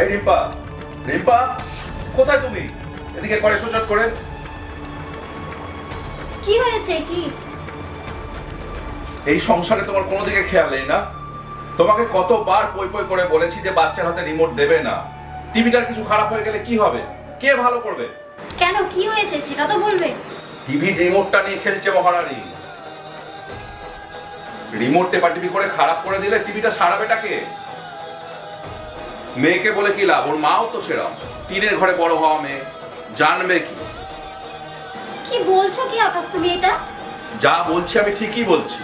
এই রিম্পা, রিম্পা কোথায় তুমি? এদিকে করে সোজা করে। কি হয়েছে? কি এই সংসারে তোমার কোনো দিকে খেয়াল নেই না? তোমাকে কতবার পই পই করে বলেছি যে বাচ্চার হাতে রিমোট দেবে না। টিভিটার কিছু খারাপ হয়ে গেলে কি হবে? কে ভালো করবে? কেন, কি হয়েছে সেটা তো বলবে। টিভি রিমোটটা নিয়ে খেলছে মহারানী। রিমোট টেপাটিপি করে খারাপ করে দিলে টিভিটা সারাবেটা কে? মেয়েকে বলে কি লাভ? ওর মাও তো সেরকম টিনের ঘরে বড় হওয়া মেয়ে, জানবে কি? কি বলছো কি আকাশ তুমি? এটা যা বলছি আমি ঠিকই বলছি।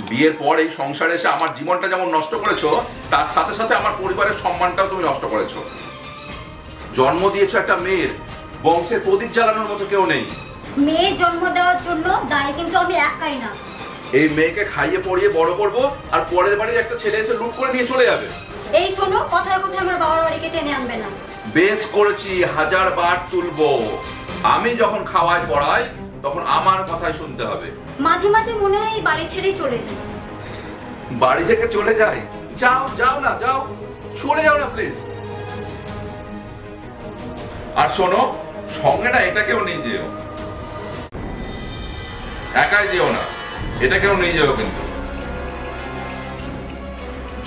বিয়ের পর এই সংসারে এসে আমার জীবনটা যেমন নষ্ট করেছো, তার সাথে সাথে আমার পরিবারের সম্মানটাও তুমি নষ্ট করেছো। জন্ম দিয়েছো একটা মেয়ের, বংশে প্রদীপ জ্বালানোর মতো কেউ নেই। মেয়ের জন্ম দেওয়ার জন্য দায়ী কিন্তু আমি একাই না। এই মেয়েকে খাইয়ে পড়িয়ে বড় করবো, আর পরের বাড়ির একটা ছেলে এসে লুট করে নিয়ে চলে যাবে। এই শোনো, কথায় কথায় আমার বাবার বাড়িকে টেনে আনবে না। বেশ করেছি, 1000 বার তুলবো। আমি যখন খাওয়াই পড়াই তখন আমার কথাই শুনতে হবে। মাঝে মাঝে মনে হয় এই বাড়ি ছেড়েই চলে যাই। বাড়ি থেকে চলে যাই? যাও, যাও না, যাও, চলে যাও না প্লিজ। আর শোনো, সঙ্গে না এটাকেও নিয়ে যেও, একাই যেও না, এটাকেও নিয়ে যেও কিন্তু।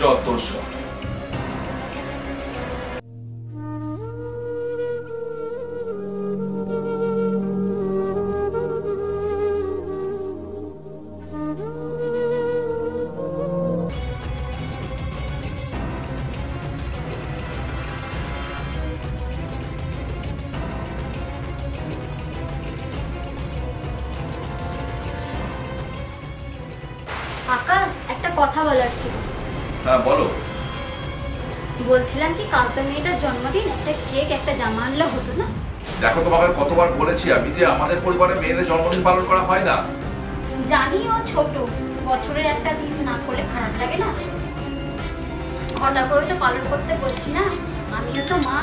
যত সব। আকাশ, একটা কথা বলার ছিল। হ্যাঁ বলো। বলছিলাম কি, কাল তো মেয়েটার জন্মদিন, একটা কেক একটা জামা আনলে হতো না? দেখো, তোমাকে কতবার বলেছি আমি যে আমাদের পরিবারে মেয়েদের জন্মদিন পালন করা হয় না। জানি ও ছোট, বছরের একটা দিন না করলে খারাপ লাগে না? হঠাৎ করে তো পালন করতে বলছি না, আমিও তো মা,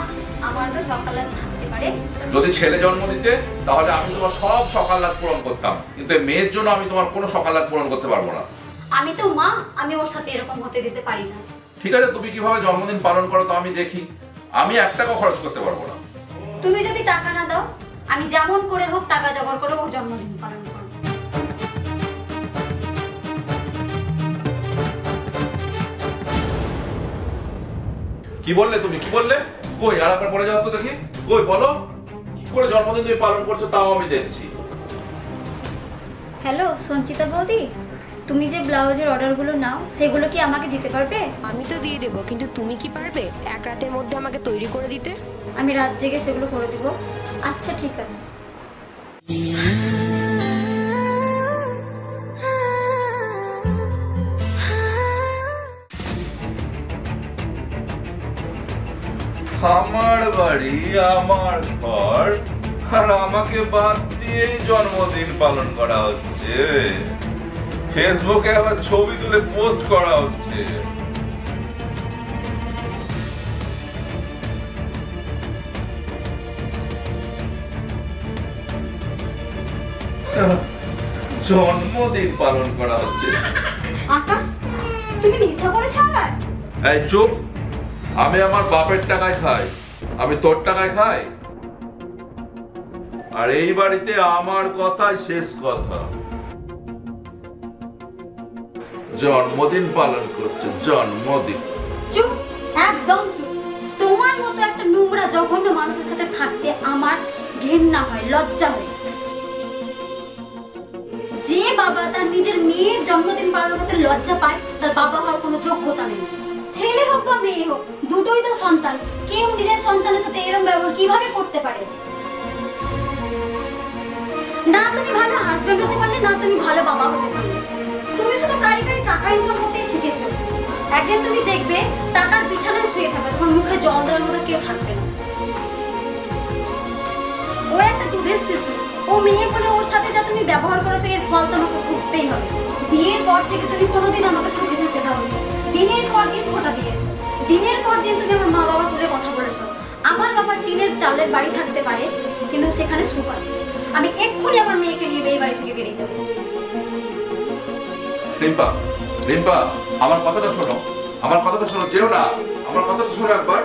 আমার তো সকালে থাকতে পারে। যদি ছেলে জন্ম দিতে তাহলে আমি তোমার সব সকালাত পূরণ করতাম, কিন্তু মেয়ের জন্য আমি তোমার কোনো সকালাত পূরণ করতে পারবো না। আমি তো মা, আমি ওর সাথে এরকম হতে দিতে পারি না। ঠিক আছে, তুমি কিভাবে জন্মদিন পালন করো তো আমি দেখি। আমি 1 টাকা খরচ করতে পারবো না। তুমি যদি টাকা না দাও, আমি যেমন করে হোক টাকা জোগাড় করে ওর জন্মদিন পালন করব। কি বললে তুমি? কি বললে? কই আর একবার পড়ে যাও তো দেখি। কই বলো, কি করে জন্মদিন তুমি পালন করছো তাও আমি দেখছি। হ্যালো সঞ্চিতা বৌদি, তুমি যে ব্লাউজের অর্ডারগুলো নাও সেগুলো কি আমাকে দিতে পারবে? আমি তো দিয়ে দেবো, কিন্তু তুমি কি পারবে 1 রাতের মধ্যে আমাকে তৈরি করে দিতে? আমি রাত জেগে সেগুলো করে দিব। আচ্ছা ঠিক আছে। আমার বাড়ি, আমার ঘর, আর আমাকে বাদ দিয়ে জন্মদিন পালন করা হচ্ছে। ফেসবুকে আবার ছবি তুলে পোস্ট করা হচ্ছে। জন্মদিন পালন করা হচ্ছে। আকাশ, তুমি নেশা করেছো আবার? এই চুপ! আমি আমার বাপের টাকায় খাই, আমি তোর টাকায় খাই? আর এই বাড়িতে আমার কথাই শেষ কথা। জন্মদিন পালন করছে, জন্মদিন। চুপ, একদম চুপ। তোমার মতো একটা নোংরা জঘন্য মানুষের সাথে থাকতে আমার ঘেন্না হয়, লজ্জা হয়। যে বাবা তার নিজের মেয়ের জন্মদিন পালন করতে লজ্জা পায়, তার বাবা হওয়ার কোনো যোগ্যতা নেই। ছেলে হোক বা মেয়ে হোক, দুটোই তো সন্তান। কেউ নিজের সন্তানের সাথে এরকম ব্যবহার কিভাবে করতে পারে? না তুমি ভালো হাজবেন্ড হতে পারলে, না তুমি ভালো বাবা হতে পারলে। তুমি শুধু কারি কারি টাকা ইনকাম করতেই শিখেছো। একদিন তুমি দেখবে টাকার বিছানায় শুয়ে থাকবে, তখন মুখে জল দেওয়ার মতো কেউ থাকবে না। ও একটা দুধের শিশু, ও মেয়ে বলে ওর সাথে যা তুমি ব্যবহার করেছো এর ফল তোমাকে ভুগতেই হবে। বিয়ের পর থেকে তুমি কোনোদিন আমাকে সুখে থাকতে দাওনি। দিনের পর দিন খোটা দিয়েছো, দিনের পর দিন তুমি আমার মা বাবা তুলে কথা বলেছো। আমার বাবা টিনের চালের বাড়ি থাকতে পারে, কিন্তু সেখানে সুখ আছে। আমি এক্ষুনি আমার মেয়েকে নিয়ে এই বাড়ি থেকে বেরিয়ে যাবো। রিম্পা, রিম্পা, আমার কথাটা শোনো, আমার কথাটা শোনো, যেও না। আমার কথাটা শোনো একবার।